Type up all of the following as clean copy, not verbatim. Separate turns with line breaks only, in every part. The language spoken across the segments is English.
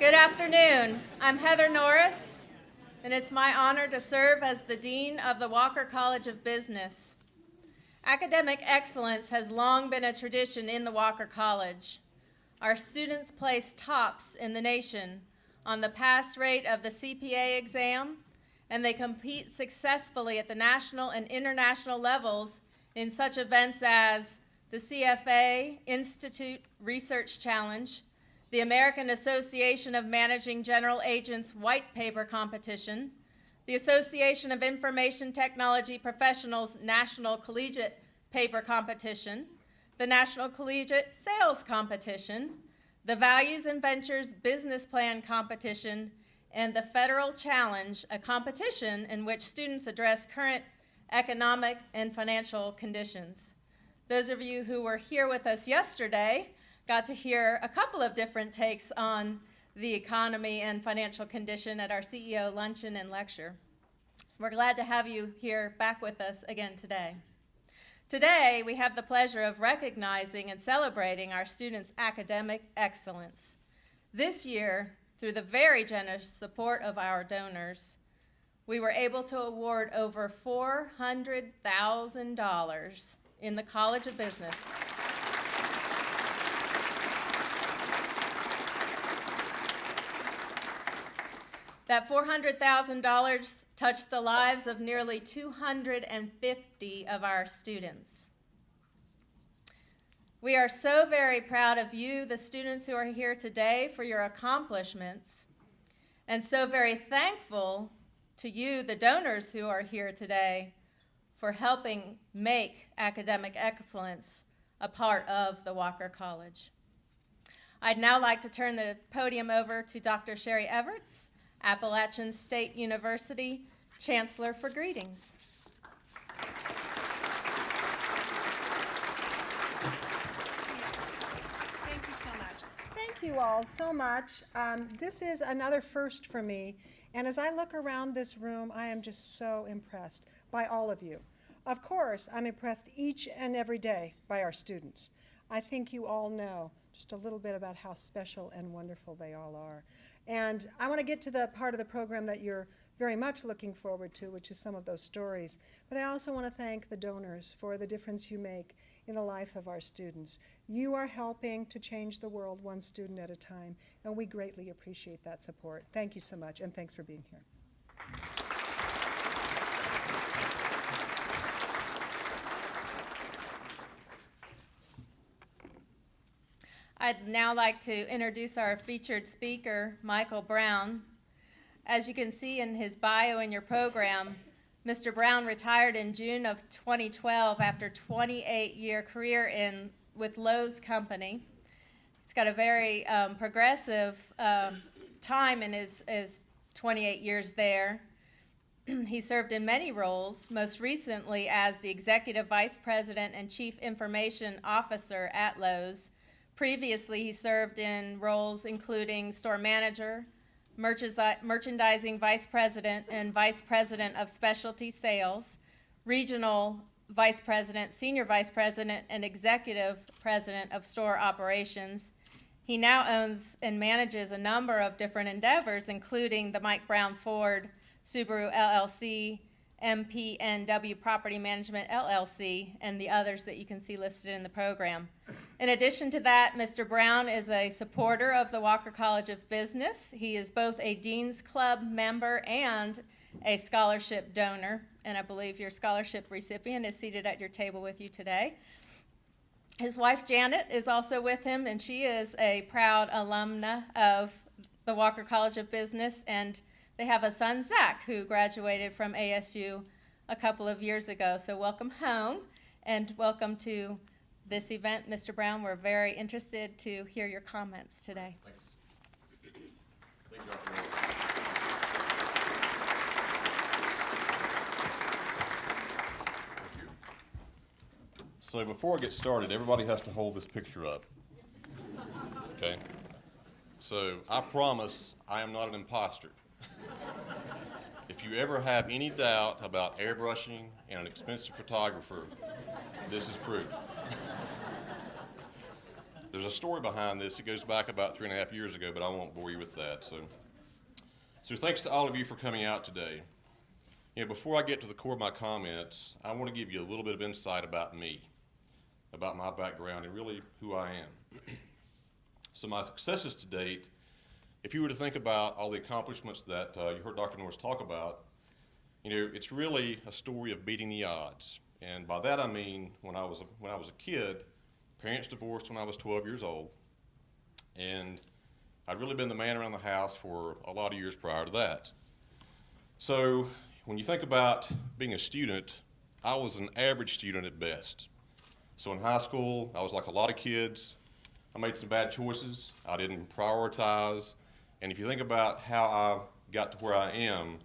Good afternoon. I'm Heather Norris, and it's my honor to serve as the Dean of the Walker College of Business. Academic excellence has long been a tradition in the Walker College. Our students place tops in the nation on the pass rate of the CPA exam, and they compete successfully at the national and international levels in such events as the CFA Institute Research Challenge, the American Association of Managing General Agents White Paper Competition, the Association of Information Technology Professionals National Collegiate Paper Competition, the National Collegiate Sales Competition, the Values and Ventures Business Plan Competition, and the Federal Challenge, a competition in which students address current economic and financial conditions. Those of you who were here with us yesterday got to hear a couple of different takes on the economy and financial condition at our CEO luncheon and lecture. So we're glad to have you here back with us again today. Today, we have the pleasure of recognizing and celebrating our students' academic excellence. This year, through the very generous support of our donors, we were able to award over $400,000 in the College of Business. That $400,000 touched the lives of nearly 250 of our students. We are so very proud of you, the students who are here today, for your accomplishments, and so very thankful to you, the donors who are here today, for helping make academic excellence a part of the Walker College. I'd now like to turn the podium over to Dr. Sherry Everts, Appalachian State University Chancellor, for greetings.
Thank you so much. Thank you all so much. This is another first for me, and as I look around this room, I am just so impressed by all of you. Of course, I'm impressed each and every day by our students. I think you all know just a little bit about how special and wonderful they all are. And I want to get to the part of the program that you're very much looking forward to, which is some of those stories. But I also want to thank the donors for the difference you make in the life of our students. You are helping to change the world one student at a time, and we greatly appreciate that support. Thank you so much, and thanks for being here.
I'd now like to introduce our featured speaker, Michael Brown. As you can see in his bio in your program, Mr. Brown retired in June of 2012 after a 28-year career with Lowe's Company. He's got a very progressive time in his 28 years there. He served in many roles, most recently as the Executive Vice President and Chief Information Officer at Lowe's. Previously, he served in roles including store manager, merchandising vice president and vice president of specialty sales, regional vice president, senior vice president, and executive president of store operations. He now owns and manages a number of different endeavors, including the Mike Brown Ford Subaru LLC, MPNW Property Management LLC, and the others that you can see listed in the program. In addition to that, Mr. Brown is a supporter of the Walker College of Business. He is both a Dean's Club member and a scholarship donor, and I believe your scholarship recipient is seated at your table with you today. His wife, Janet, is also with him, and she is a proud alumna of the Walker College of Business, and they have a son, Zach, who graduated from ASU a couple of years ago. So welcome home, and welcome to this event. Mr. Brown, we're very interested to hear your comments today.
Thanks. Thank you, Dr. Moore. Thank you. So before I get started, everybody has to hold this picture up. Okay? So I promise I am not an imposter. If you ever have any doubt about airbrushing and an expensive photographer, this is proof. There's a story behind this. It goes back about 3.5 years ago, but I won't bore you with that. So thanks to all of you for coming out today. Before I get to the core of my comments, I want to give you a little bit of insight about me, about my background, and really who I am. So my successes to date, if you were to think about all the accomplishments that you heard Dr. Norris talk about, it's really a story of beating the odds. And by that I mean when I was a kid, parents divorced when I was 12 years old, and I'd really been the man around the house for a lot of years prior to that. So when you think about being a student, I was an average student at best. So in high school, I was like a lot of kids. I made some bad choices. I didn't prioritize. And if you think about how I got to where I am,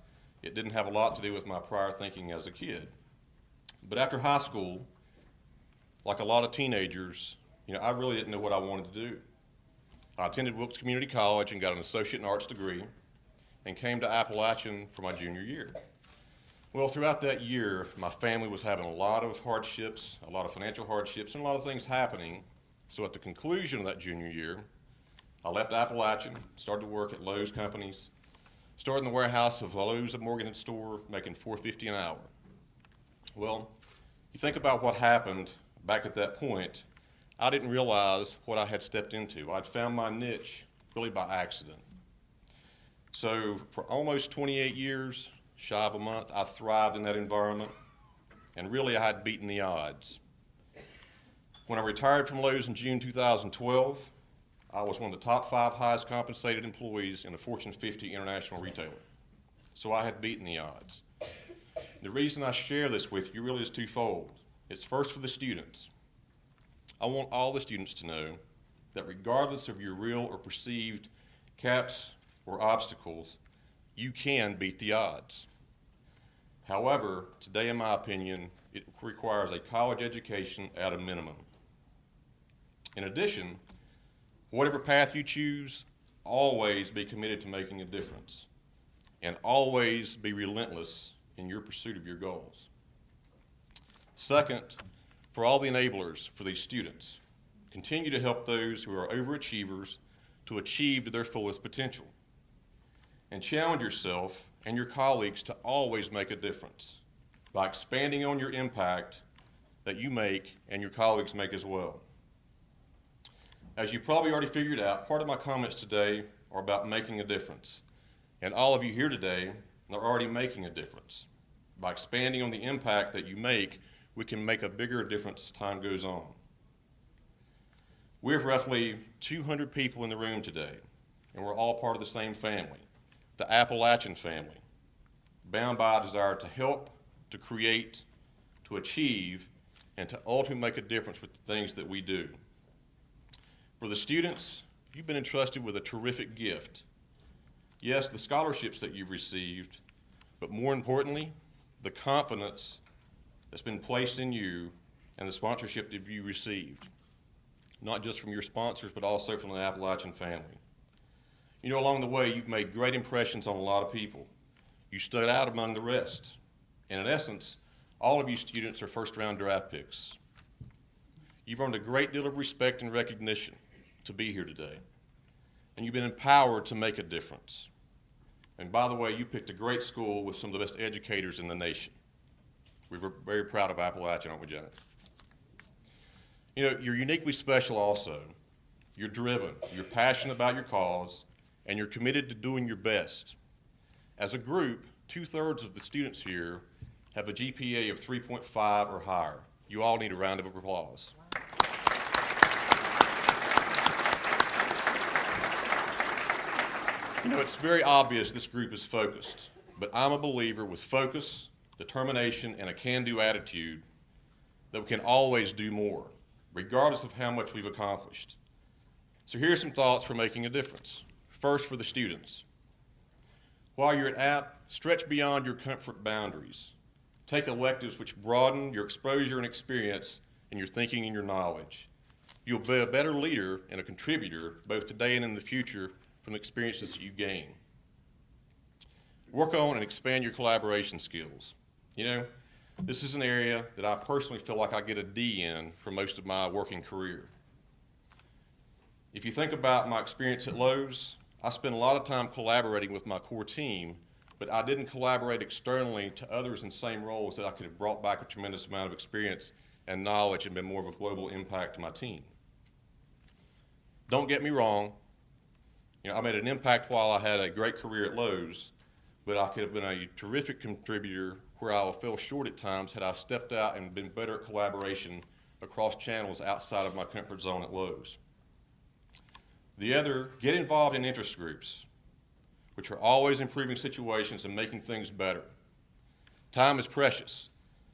it didn't have a lot to do with my prior thinking as a kid. But after high school, like a lot of teenagers, I really didn't know what I wanted to do. I attended Wilkes Community College and got an associate in arts degree and came to Appalachian for my junior year. Well, throughout that year, my family was having a lot of hardships, a lot of financial hardships, and a lot of things happening. So at the conclusion of that junior year, I left Appalachian, started to work at Lowe's Companies, started in the warehouse of Lowe's at Morgan store, making $4.50 an hour. Well, you think about what happened back at that point, I didn't realize what I had stepped into. I'd found my niche really by accident. So for almost 28 years, shy of a month, I thrived in that environment, and really I had beaten the odds. When I retired from Lowe's in June 2012, I was one of the top 5 highest compensated employees in the Fortune 50 international retailer. So I had beaten the odds. The reason I share this with you really is twofold. It's first for the students. I want all the students to know that regardless of your real or perceived caps or obstacles, you can beat the odds. However, today, in my opinion, it requires a college education at a minimum. In addition, whatever path you choose, always be committed to making a difference, and always be relentless in your pursuit of your goals. Second, for all the enablers for these students, continue to help those who are overachievers to achieve to their fullest potential, and challenge yourself and your colleagues to always make a difference by expanding on your impact that you make and your colleagues make as well. As you probably already figured out, part of my comments today are about making a difference. And all of you here today are already making a difference. By expanding on the impact that you make, we can make a bigger difference as time goes on. We have roughly 200 people in the room today, and we're all part of the same family, the Appalachian family, bound by a desire to help, to create, to achieve, and to ultimately make a difference with the things that we do. For the students, you've been entrusted with a terrific gift. Yes, the scholarships that you've received, but more importantly, the confidence that's been placed in you and the sponsorship that you received, not just from your sponsors, but also from the Appalachian family. Along the way, you've made great impressions on a lot of people. You stood out among the rest. And in essence, all of you students are first-round draft picks. You've earned a great deal of respect and recognition to be here today. And you've been empowered to make a difference. And by the way, you picked a great school with some of the best educators in the nation. We're very proud of Appalachian, aren't we, Janet? You're uniquely special also. You're driven, you're passionate about your cause, and you're committed to doing your best. As a group, 2/3 of the students here have a GPA of 3.5 or higher. You all need a round of applause. It's very obvious this group is focused, but I'm a believer with focus, determination, and a can-do attitude that we can always do more, regardless of how much we've accomplished. So here are some thoughts for making a difference. First, for the students. While you're at App, stretch beyond your comfort boundaries. Take electives which broaden your exposure and experience in your thinking and your knowledge. You'll be a better leader and a contributor both today and in the future from the experiences that you gain. Work on and expand your collaboration skills. This is an area that I personally feel like I get a D in for most of my working career. If you think about my experience at Lowe's, I spent a lot of time collaborating with my core team, but I didn't collaborate externally to others in same roles that I could have brought back a tremendous amount of experience and knowledge and been more of a global impact to my team. Don't get me wrong, I made an impact while I had a great career at Lowe's, but I could have been a terrific contributor where I fell short at times had I stepped out and been better at collaboration across channels outside of my comfort zone at Lowe's. The other, get involved in interest groups, which are always improving situations and making things better. Time is precious,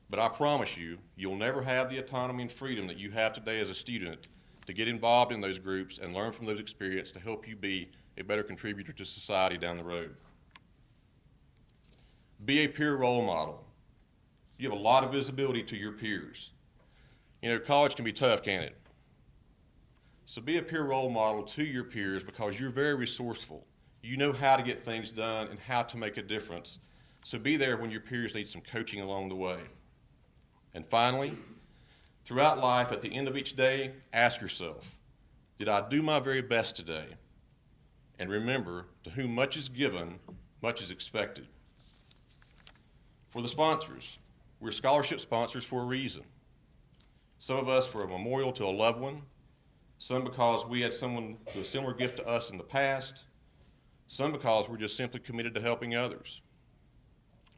but I promise you, you'll never have the autonomy and freedom that you have today as a student to get involved in those groups and learn from those experiences to help you be a better contributor to society down the road. Be a peer role model. You have a lot of visibility to your peers. College can be tough, can't it? So be a peer role model to your peers because you're very resourceful. You know how to get things done and how to make a difference. So be there when your peers need some coaching along the way. And finally, throughout life, at the end of each day, ask yourself, did I do my very best today? And remember, to whom much is given, much is expected. For the sponsors, we're scholarship sponsors for a reason. Some of us for a memorial to a loved one, some because we had someone with a similar gift to us in the past, some because we're just simply committed to helping others.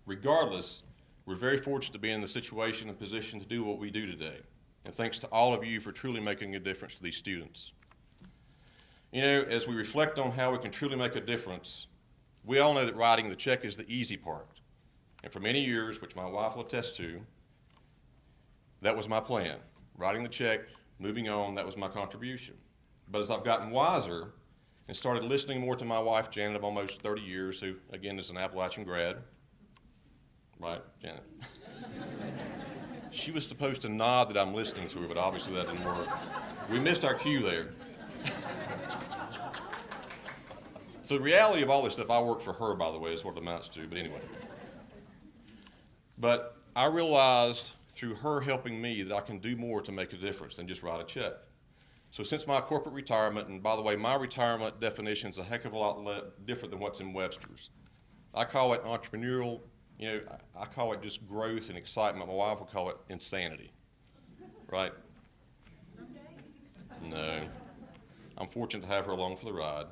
Regardless, we're very fortunate to be in the situation and position to do what we do today. And thanks to all of you for truly making a difference to these students. As we reflect on how we can truly make a difference, we all know that writing the check is the easy part. And for many years, which my wife will attest to, that was my plan. Writing the check, moving on, that was my contribution. But as I've gotten wiser and started listening more to my wife, Janet, of almost 30 years, who, again, is an Appalachian grad. Right, Janet? She was supposed to nod that I'm listening to her, but obviously that didn't work. We missed our cue there. So the reality of all this stuff, I work for her, by the way, is what it amounts to, but anyway. But I realized through her helping me that I can do more to make a difference than just write a check. So since my corporate retirement, and by the way, my retirement definition is a heck of a lot different than what's in Webster's. I call it entrepreneurial, I call it just growth and excitement. My wife will call it insanity, right? No. I'm fortunate to have her along for the ride.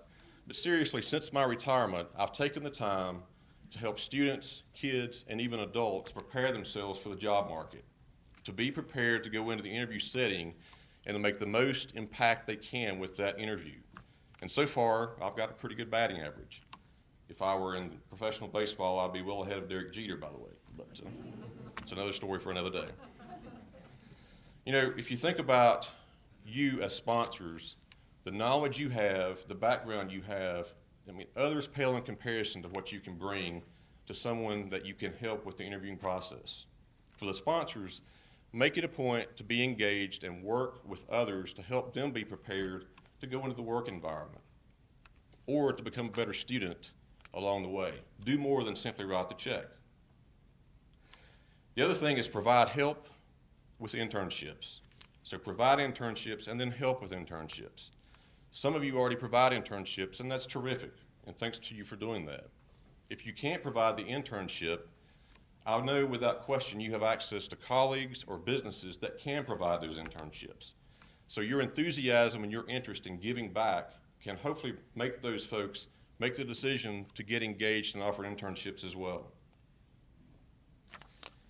But seriously, since my retirement, I've taken the time to help students, kids, and even adults prepare themselves for the job market, to be prepared to go into the interview setting and to make the most impact they can with that interview. And so far, I've got a pretty good batting average. If I were in professional baseball, I'd be well ahead of Derek Jeter, by the way. But it's another story for another day. If you think about you as sponsors, the knowledge you have, the background you have, others pale in comparison to what you can bring to someone that you can help with the interviewing process. For the sponsors, make it a point to be engaged and work with others to help them be prepared to go into the work environment or to become a better student along the way. Do more than simply write the check. The other thing is provide help with internships. So provide internships and then help with internships. Some of you already provide internships, and that's terrific, and thanks to you for doing that. If you can't provide the internship, I know without question you have access to colleagues or businesses that can provide those internships. So your enthusiasm and your interest in giving back can hopefully make those folks make the decision to get engaged and offer internships as well.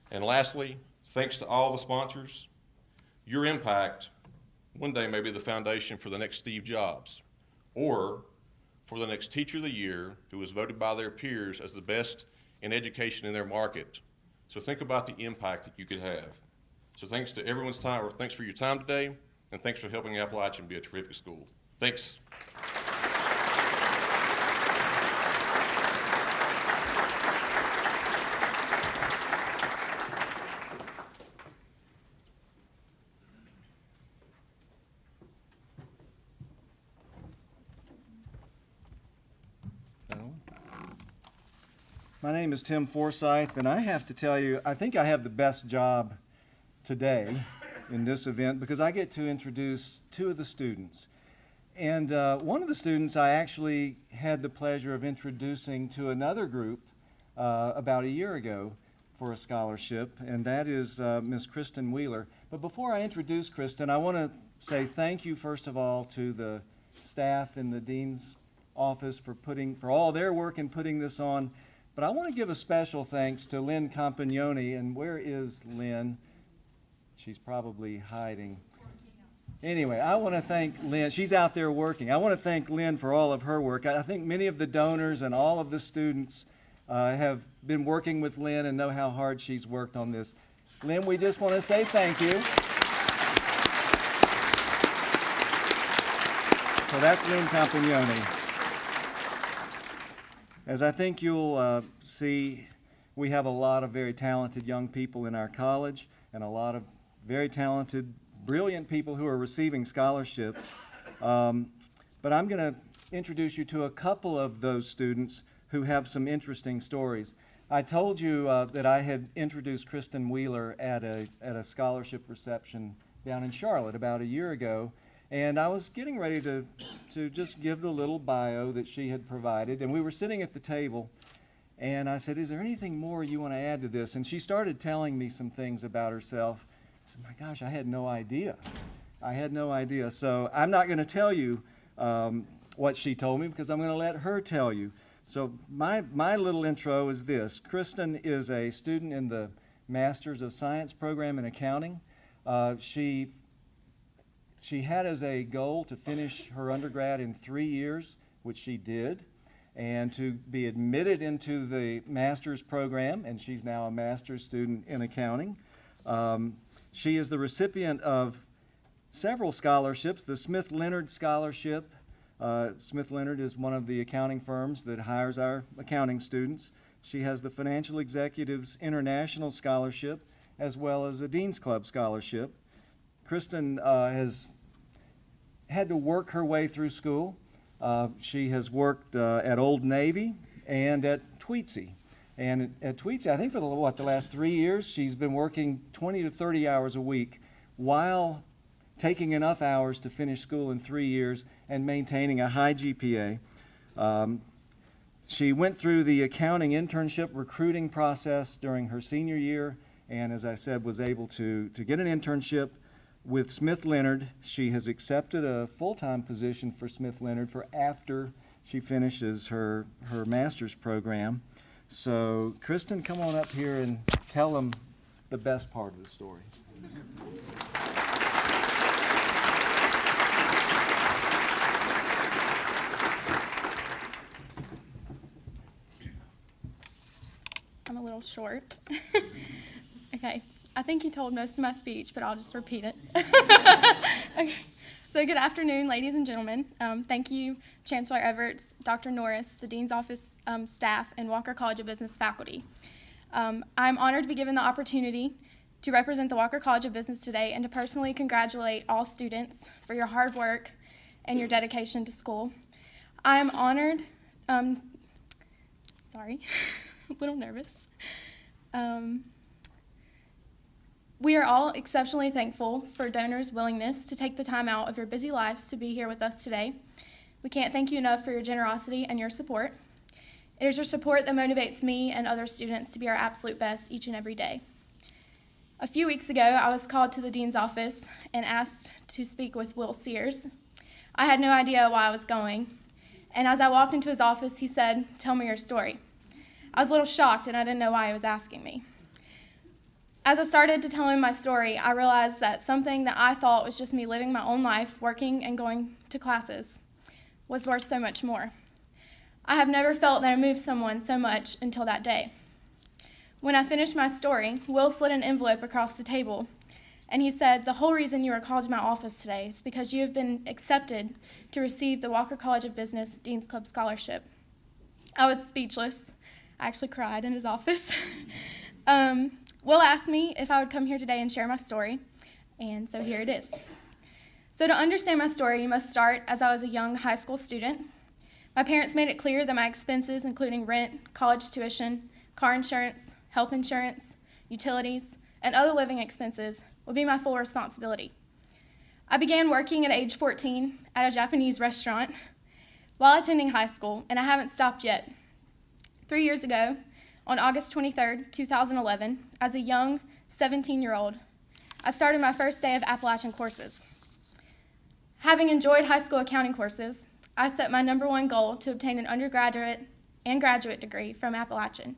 And lastly, thanks to all the sponsors, your impact one day may be the foundation for the next Steve Jobs or for the next Teacher of the Year who was voted by their peers as the best in education in their market. So think about the impact that you could have. So thanks to everyone's time, or thanks for your time today, and thanks for helping Appalachian be a terrific school. Thanks.
My name is Tim Forsyth, and I have to tell you, I think I have the best job today in this event because I get to introduce two of the students. And one of the students I actually had the pleasure of introducing to another group about a year ago for a scholarship, and that is Miss Kristen Wheeler. But before I introduce Kristen, I want to say thank you, first of all, to the staff in the Dean's office for all their work in putting this on. But I want to give a special thanks to Lynn Campagnoni. And where is Lynn? She's probably hiding. Anyway, I want to thank Lynn. She's out there working. I want to thank Lynn for all of her work. I think many of the donors and all of the students have been working with Lynn and know how hard she's worked on this. Lynn, we just want to say thank you. So that's Lynn Campagnoni. As I think you'll see, we have a lot of very talented young people in our college and a lot of very talented, brilliant people who are receiving scholarships. But I'm going to introduce you to a couple of those students who have some interesting stories. I told you that I had introduced Kristen Wheeler at a scholarship reception down in Charlotte about a year ago, and I was getting ready to just give the little bio that she had provided, and we were sitting at the table, and I said, "Is there anything more you want to add to this?" And she started telling me some things about herself. I said, "My gosh, I had no idea. I had no idea." So I'm not going to tell you what she told me because I'm going to let her tell you. So my little intro is this. Kristen is a student in the Masters of Science program in accounting. She had as a goal to finish her undergrad in 3 years, which she did, and to be admitted into the master's program, and she's now a master's student in accounting. She is the recipient of several scholarships, the Smith Leonard Scholarship. Smith Leonard is one of the accounting firms that hires our accounting students. She has the Financial Executives International Scholarship, as well as a Dean's Club Scholarship. Kristen has had to work her way through school. She has worked at Old Navy and at Tweetsie. And at Tweetsie, I think for the last 3 years, she's been working 20 to 30 hours a week while taking enough hours to finish school in 3 years and maintaining a high GPA. She went through the accounting internship recruiting process during her senior year, and as I said, was able to get an internship with Smith Leonard. She has accepted a full-time position for Smith Leonard for after she finishes her master's program. So, Kristen, come on up here and tell them the best part of the story.
I'm a little short. Okay, I think you told most of my speech, but I'll just repeat it. Okay. So good afternoon, ladies and gentlemen. Thank you, Chancellor Everts, Dr. Norris, the Dean's Office staff, and Walker College of Business faculty. I'm honored to be given the opportunity to represent the Walker College of Business today and to personally congratulate all students for your hard work and your dedication to school. I am honored, sorry, a little nervous. We are all exceptionally thankful for donors' willingness to take the time out of your busy lives to be here with us today. We can't thank you enough for your generosity and your support. It is your support that motivates me and other students to be our absolute best each and every day. A few weeks ago, I was called to the Dean's office and asked to speak with Will Sears. I had no idea why I was going, and as I walked into his office, he said, "Tell me your story." I was a little shocked, and I didn't know why he was asking me. As I started to tell him my story, I realized that something that I thought was just me living my own life, working and going to classes, was worth so much more. I have never felt that I moved someone so much until that day. When I finished my story, Will slid an envelope across the table, and he said, "The whole reason you are called to my office today is because you have been accepted to receive the Walker College of Business Dean's Club Scholarship." I was speechless. I actually cried in his office. Will asked me if I would come here today and share my story, and so here it is. So to understand my story, you must start as I was a young high school student. My parents made it clear that my expenses, including rent, college tuition, car insurance, health insurance, utilities, and other living expenses, would be my full responsibility. I began working at age 14 at a Japanese restaurant while attending high school, and I haven't stopped yet. 3 years ago, on August 23rd, 2011, as a young 17-year-old, I started my first day of Appalachian courses. Having enjoyed high school accounting courses, I set my #1 goal to obtain an undergraduate and graduate degree from Appalachian.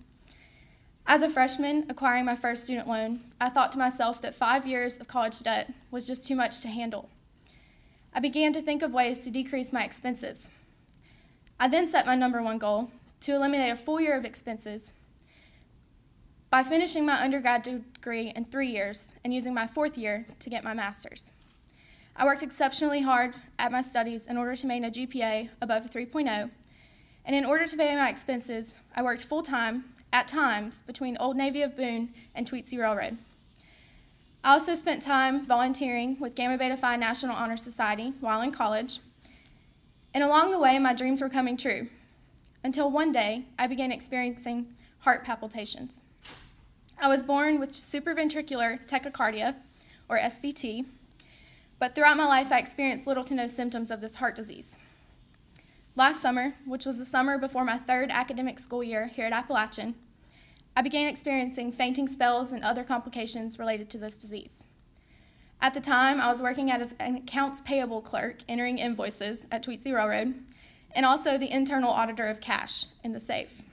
As a freshman acquiring my first student loan, I thought to myself that 5 years of college debt was just too much to handle. I began to think of ways to decrease my expenses. I then set my #1 goal to eliminate a full year of expenses by finishing my undergraduate degree in 3 years and using my 4th year to get my master's. I worked exceptionally hard at my studies in order to maintain a GPA above a 3.0, and in order to pay my expenses, I worked full-time, at times, between Old Navy of Boone and Tweetsie Railroad. I also spent time volunteering with Gamma Beta Phi National Honor Society while in college, and along the way, my dreams were coming true, until one day, I began experiencing heart palpitations. I was born with supraventricular tachycardia, or SVT, but throughout my life, I experienced little to no symptoms of this heart disease. Last summer, which was the summer before my 3rd academic school year here at Appalachian, I began experiencing fainting spells and other complications related to this disease. At the time, I was working as an accounts payable clerk, entering invoices at Tweetsie Railroad, and also the internal auditor of cash in the safe.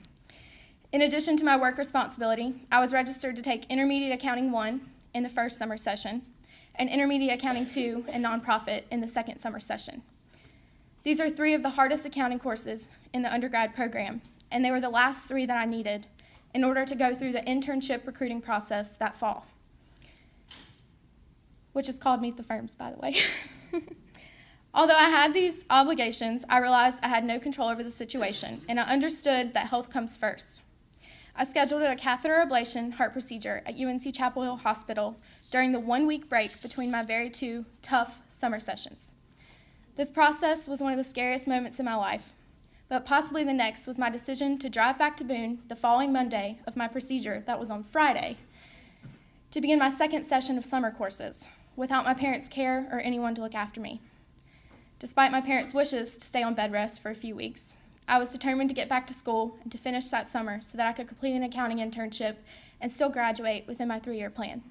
In addition to my work responsibility, I was registered to take Intermediate Accounting 1 in the first summer session, and Intermediate Accounting 2 and Nonprofit in the second summer session. These are 3 of the hardest accounting courses in the undergrad program, and they were the last 3 that I needed in order to go through the internship recruiting process that fall, which is called Meet the Firms, by the way. Although I had these obligations, I realized I had no control over the situation, and I understood that health comes first. I scheduled a catheter ablation heart procedure at UNC Chapel Hill Hospital during the 1-week break between my very 2 tough summer sessions. This process was one of the scariest moments in my life, but possibly the next was my decision to drive back to Boone the following Monday of my procedure that was on Friday to begin my 2nd session of summer courses without my parents' care or anyone to look after me. Despite my parents' wishes to stay on bed rest for a few weeks, I was determined to get back to school and to finish that summer so that I could complete an accounting internship and still graduate within my 3-year plan.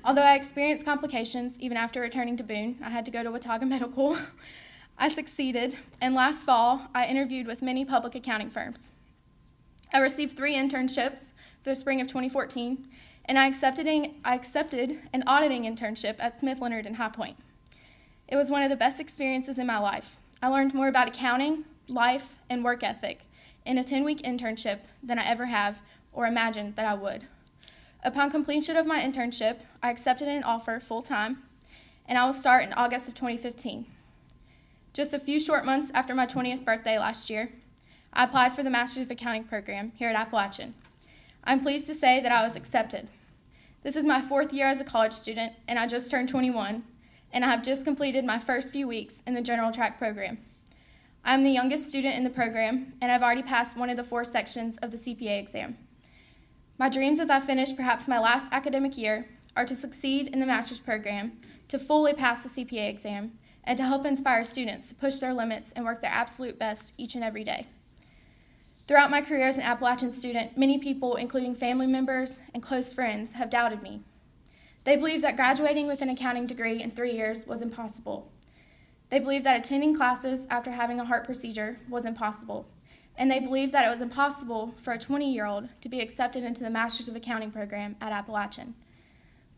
Although I experienced complications even after returning to Boone, I had to go to Watauga Medical, I succeeded, and last fall, I interviewed with many public accounting firms. I received 3 internships for the spring of 2014, and I accepted an auditing internship at Smith Leonard in High Point. It was one of the best experiences in my life. I learned more about accounting, life, and work ethic in a 10-week internship than I ever have or imagined that I would. Upon completion of my internship, I accepted an offer full-time, and I will start in August of 2015. Just a few short months after my 20th birthday last year, I applied for the Master's of Accounting program here at Appalachian. I'm pleased to say that I was accepted. This is my 4th year as a college student, and I just turned 21, and I have just completed my first few weeks in the general track program. I'm the youngest student in the program, and I've already passed one of the 4 sections of the CPA exam. My dreams as I finish perhaps my last academic year are to succeed in the master's program, to fully pass the CPA exam, and to help inspire students to push their limits and work their absolute best each and every day. Throughout my career as an Appalachian student, many people, including family members and close friends, have doubted me. They believed that graduating with an accounting degree in 3 years was impossible. They believed that attending classes after having a heart procedure was impossible, and they believed that it was impossible for a 20-year-old to be accepted into the Master's of Accounting program at Appalachian.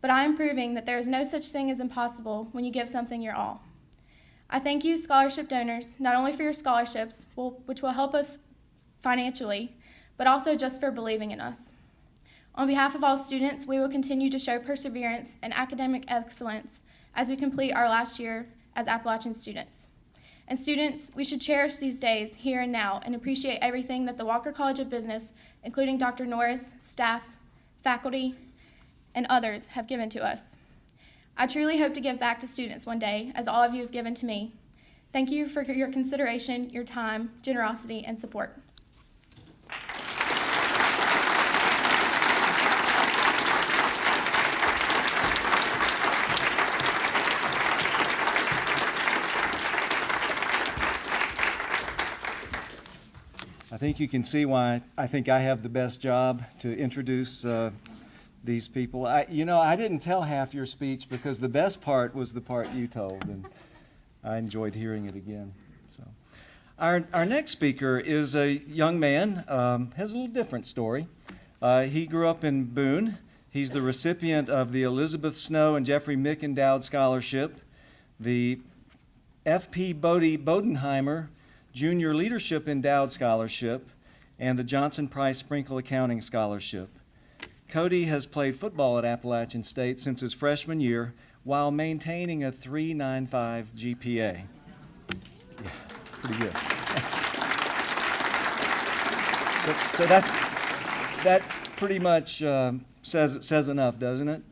But I am proving that there is no such thing as impossible when you give something your all. I thank you, scholarship donors, not only for your scholarships, which will help us financially, but also just for believing in us. On behalf of all students, we will continue to show perseverance and academic excellence as we complete our last year as Appalachian students. And students, we should cherish these days here and now and appreciate everything that the Walker College of Business, including Dr. Norris, staff, faculty, and others have given to us. I truly hope to give back to students one day, as all of you have given to me. Thank you for your consideration, your time, generosity, and support.
I think you can see why I think I have the best job to introduce these people. I didn't tell half your speech because the best part was the part you told, and I enjoyed hearing it again. So, our next speaker is a young man, has a little different story. He grew up in Boone. He's the recipient of the Elizabeth Snow and Jeffrey Mick Endowed Scholarship, the F.P. Bodenheimer Junior Leadership Endowed Scholarship, and the Johnson Price Sprinkle Accounting Scholarship. Cody has played football at Appalachian State since his freshman year while maintaining a 3.95 GPA. Yeah, pretty good. So that pretty much says enough, doesn't it?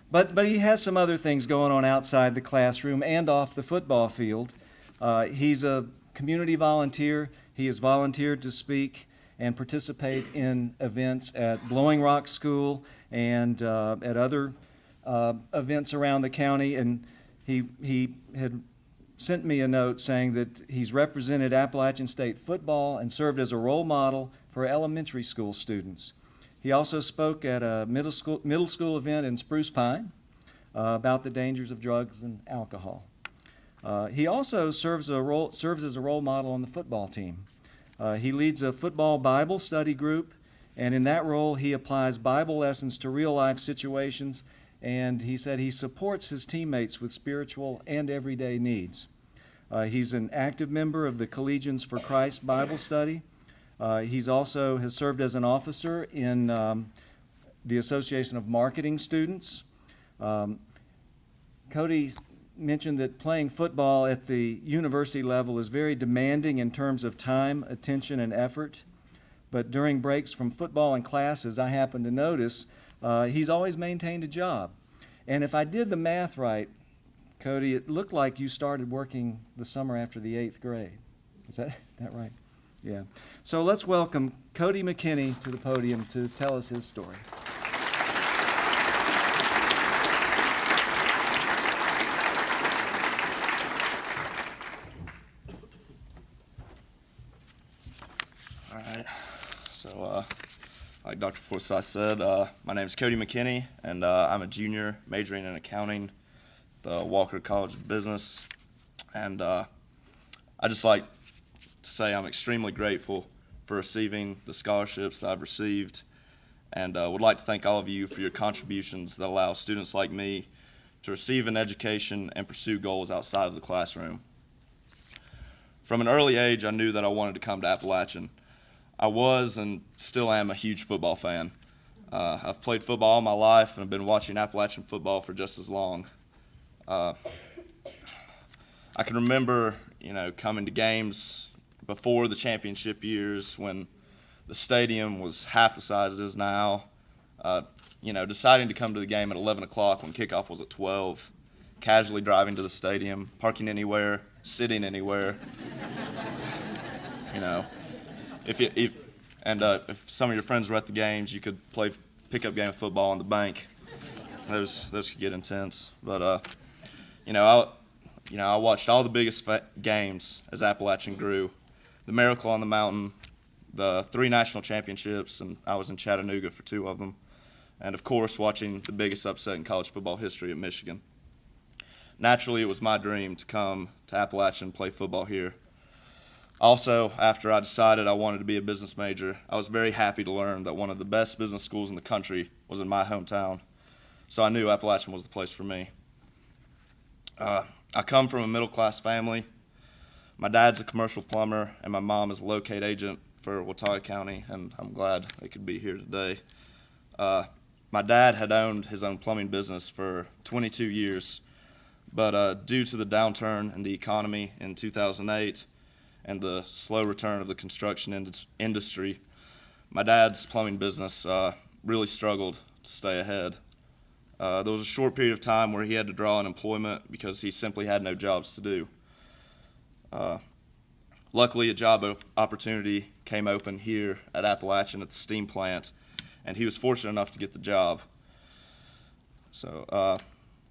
But he has some other things going on outside the classroom and off the football field. He's a community volunteer. He has volunteered to speak and participate in events at Blowing Rock School and at other events around the county. And he had sent me a note saying that he's represented Appalachian State football and served as a role model for elementary school students. He also spoke at a middle school event in Spruce Pine about the dangers of drugs and alcohol. He also serves as a role model on the football team. He leads a football Bible study group, and in that role he applies Bible lessons to real-life situations, and he said he supports his teammates with spiritual and everyday needs. He's an active member of the Collegians for Christ Bible study. He's also has served as an officer in the Association of Marketing Students. Cody mentioned that playing football at the university level is very demanding in terms of time, attention, and effort. But during breaks from football and classes, I happen to notice he's always maintained a job. And if I did the math right, Cody, it looked like you started working the summer after the 8th grade. Is that right? Yeah. So let's welcome Cody McKinney to the podium to tell us his story.
All right. So, like Dr. Forsyth said, my name is Cody McKinney, and I'm a junior majoring in accounting at the Walker College of Business. And I just like to say I'm extremely grateful for receiving the scholarships that I've received, and would like to thank all of you for your contributions that allow students like me to receive an education and pursue goals outside of the classroom. From an early age, I knew that I wanted to come to Appalachian. I was and still am a huge football fan. I've played football all my life and have been watching Appalachian football for just as long. I can remember, coming to games before the championship years when the stadium was half the size it is now. Deciding to come to the game at 11 o'clock when kickoff was at 12, casually driving to the stadium, parking anywhere, sitting anywhere. If some of your friends were at the games, you could play pickup game of football on the bank. Those could get intense. But I watched all the biggest games as Appalachian grew. The Miracle on the Mountain, the 3 national championships, and I was in Chattanooga for 2 of them. And of course, watching the biggest upset in college football history at Michigan. Naturally, it was my dream to come to Appalachian and play football here. Also, after I decided I wanted to be a business major, I was very happy to learn that one of the best business schools in the country was in my hometown. So I knew Appalachian was the place for me. I come from a middle-class family. My dad's a commercial plumber, and my mom is a locate agent for Watauga County, and I'm glad they could be here today. My dad had owned his own plumbing business for 22 years, but due to the downturn in the economy in 2008 and the slow return of the construction industry, my dad's plumbing business really struggled to stay ahead. There was a short period of time where he had to draw unemployment because he simply had no jobs to do. Luckily, a job opportunity came open here at Appalachian at the steam plant, and he was fortunate enough to get the job. So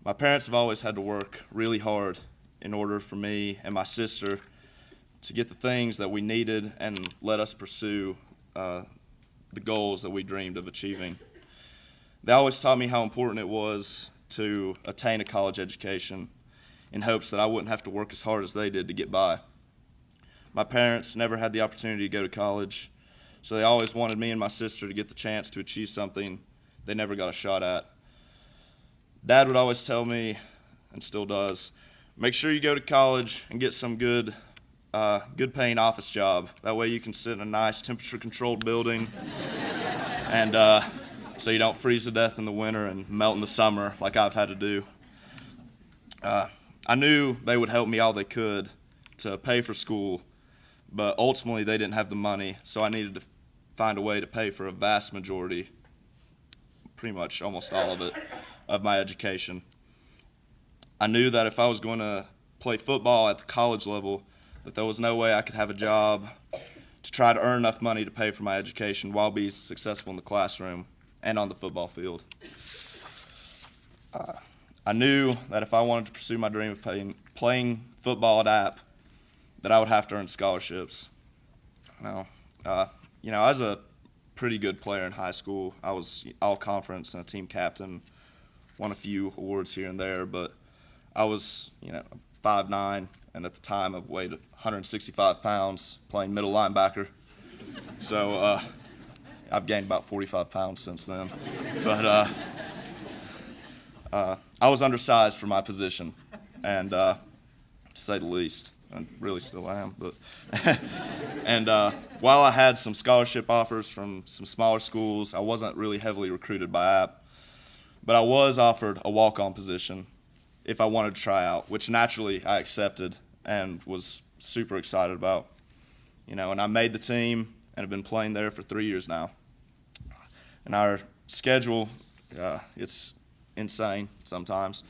my parents have always had to work really hard in order for me and my sister to get the things that we needed and let us pursue the goals that we dreamed of achieving. They always taught me how important it was to attain a college education in hopes that I wouldn't have to work as hard as they did to get by. My parents never had the opportunity to go to college, so they always wanted me and my sister to get the chance to achieve something they never got a shot at. Dad would always tell me, and still does, make sure you go to college and get some good paying office job. That way you can sit in a nice temperature-controlled building and so you don't freeze to death in the winter and melt in the summer like I've had to do. I knew they would help me all they could to pay for school, but ultimately they didn't have the money, so I needed to find a way to pay for a vast majority, pretty much almost all of it, of my education. I knew that if I was going to play football at the college level, that there was no way I could have a job to try to earn enough money to pay for my education while being successful in the classroom and on the football field. I knew that if I wanted to pursue my dream of playing football at App, that I would have to earn scholarships. Now, I was a pretty good player in high school. I was all-conference and a team captain, won a few awards here and there, but I was, 5'9", and at the time I weighed 165 pounds, playing middle linebacker. So I've gained about 45 pounds since then. But I was undersized for my position, and to say the least, I really still am. But and while I had some scholarship offers from some smaller schools, I wasn't really heavily recruited by App. But I was offered a walk-on position if I wanted to try out, which naturally I accepted and was super excited about. And I made the team and have been playing there for 3 years now. And our schedule, it's insane sometimes.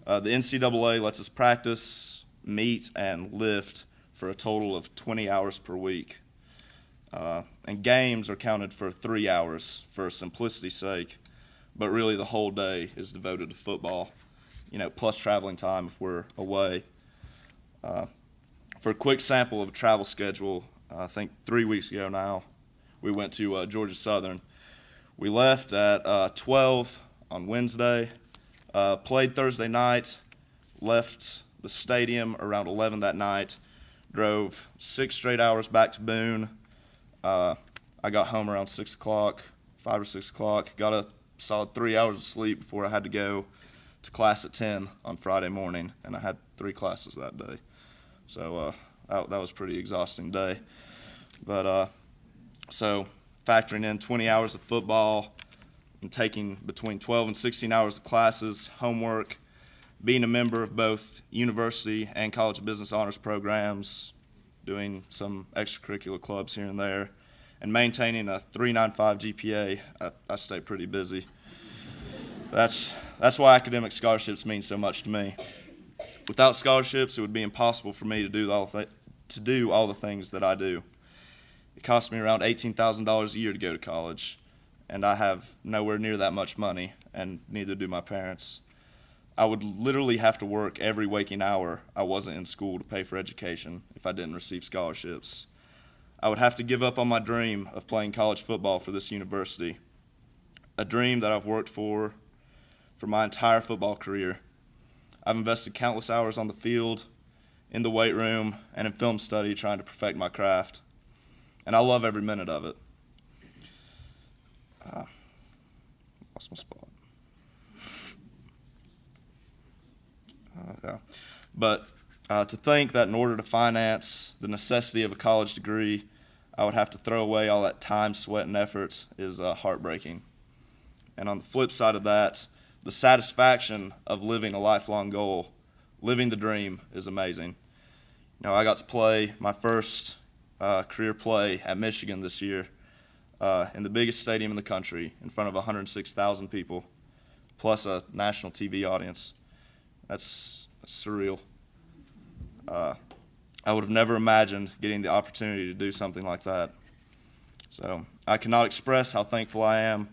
The NCAA lets us practice, meet, and lift for a total of 20 hours per week. And games are counted for 3 hours for simplicity's sake, but really the whole day is devoted to football, plus traveling time if we're away. For a quick sample of a travel schedule, I think 3 weeks ago now, we went to Georgia Southern. We left at 12 on Wednesday, played Thursday night, left the stadium around 11 that night, drove 6 straight hours back to Boone. I got home around 6 o'clock, 5 or 6 o'clock, got a solid 3 hours of sleep before I had to go to class at 10 on Friday morning, and I had 3 classes that day. So that was a pretty exhausting day. But so factoring in 20 hours of football and taking between 12 and 16 hours of classes, homework, being a member of both university and college business honors programs, doing some extracurricular clubs here and there, and maintaining a 3.95 GPA, I stay pretty busy. That's why academic scholarships mean so much to me. Without scholarships, it would be impossible for me to do all the things that I do. It costs me around $18,000 a year to go to college, and I have nowhere near that much money, and neither do my parents. I would literally have to work every waking hour I wasn't in school to pay for education if I didn't receive scholarships. I would have to give up on my dream of playing college football for this university, a dream that I've worked for my entire football career. I've invested countless hours on the field, in the weight room, and in film study trying to perfect my craft, and I love every minute of it. Lost my spot. But to think that in order to finance the necessity of a college degree, I would have to throw away all that time, sweat, and effort is heartbreaking. And on the flip side of that, the satisfaction of living a lifelong goal, living the dream, is amazing. I got to play my first career play at Michigan this year in the biggest stadium in the country in front of 106,000 people, plus a national TV audience. That's surreal. I would have never imagined getting the opportunity to do something like that. So I cannot express how thankful I am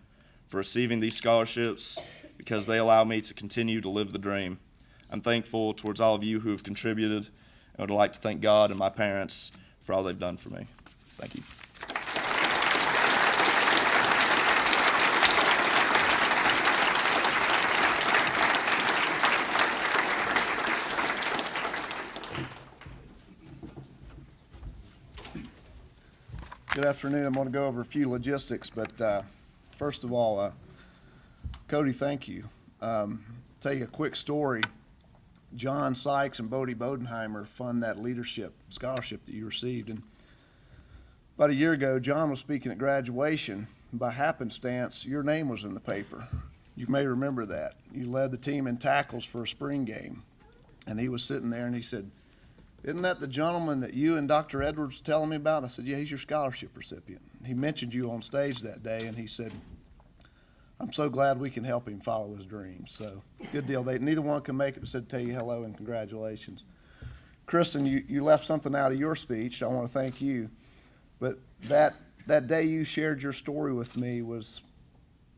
for receiving these scholarships because they allow me to continue to live the dream. I'm thankful towards all of you who have contributed and would like to thank God and my parents for all they've done for me. Thank you.
Good afternoon. I'm going to go over a few logistics, but first of all, Cody, thank you. Tell you a quick story. John Sykes and Bodie Bodenheimer fund that leadership scholarship that you received. And about a year ago, John was speaking at graduation. By happenstance, your name was in the paper. You may remember that. You led the team in tackles for a spring game. And he was sitting there and he said, "Isn't that the gentleman that you and Dr. Edwards were telling me about?" I said, "Yeah, he's your scholarship recipient." He mentioned you on stage that day, and he said, "I'm so glad we can help him follow his dreams." So, good deal. Neither one can make it, but said to tell you hello and congratulations. Kristen, you left something out of your speech. I want to thank you. But that day you shared your story with me was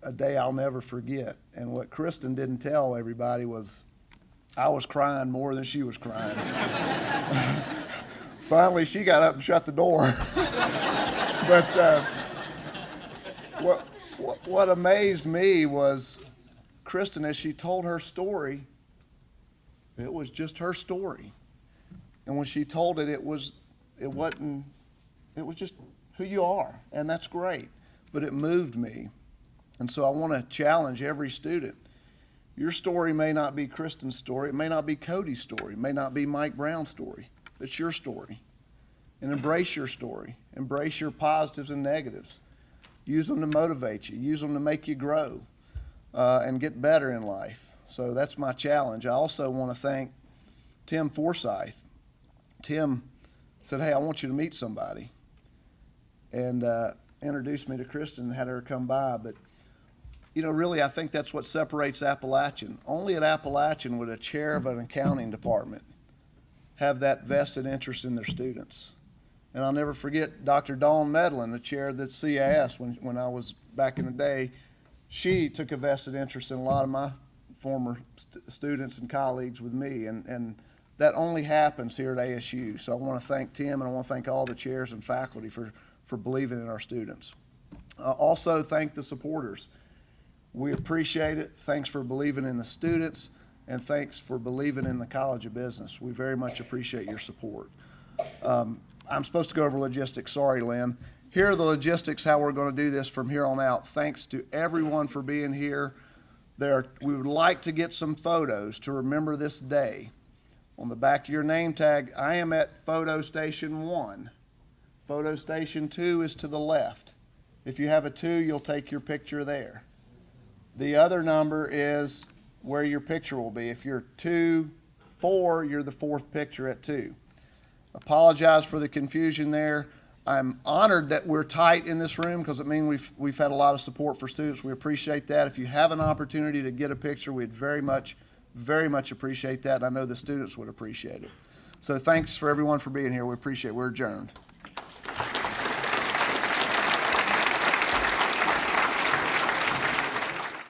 a day I'll never forget. And what Kristen didn't tell everybody was I was crying more than she was crying. Finally, she got up and shut the door. But what amazed me was Kristen, as she told her story, it was just her story. And when she told it, it was just who you are, and that's great. But it moved me. And so I want to challenge every student. Your story may not be Kristen's story. It may not be Cody's story. It may not be Mike Brown's story. It's your story. And embrace your story. Embrace your positives and negatives. Use them to motivate you. Use them to make you grow and get better in life. So that's my challenge. I also want to thank Tim Forsyth. Tim said, "Hey, I want you to meet somebody." And introduced me to Kristen and had her come by. But really, I think that's what separates Appalachian. Only at Appalachian would a chair of an accounting department have that vested interest in their students. And I'll never forget Dr. Dawn Medlin, the chair at CIS when I was back in the day. She took a vested interest in a lot of my former students and colleagues with me. And that only happens here at ASU. So I want to thank Tim, and I want to thank all the chairs and faculty for believing in our students. Also, thank the supporters. We appreciate it. Thanks for believing in the students, and thanks for believing in the College of Business. We very much appreciate your support. I'm supposed to go over logistics. Sorry, Lynn. Here are the logistics, how we're going to do this from here on out. Thanks to everyone for being here. We would like to get some photos to remember this day. On the back of your name tag, I am at photo station 1. Photo station 2 is to the left. If you have a 2, you'll take your picture there. The other number is where your picture will be. If you're 4, you're the 4th picture at 2. Apologize for the confusion there. I'm honored that we're tight in this room because it means we've had a lot of support for students. We appreciate that. If you have an opportunity to get a picture, we'd very much appreciate that. I know the students would appreciate it. So thanks for everyone for being here. We appreciate it. We're adjourned.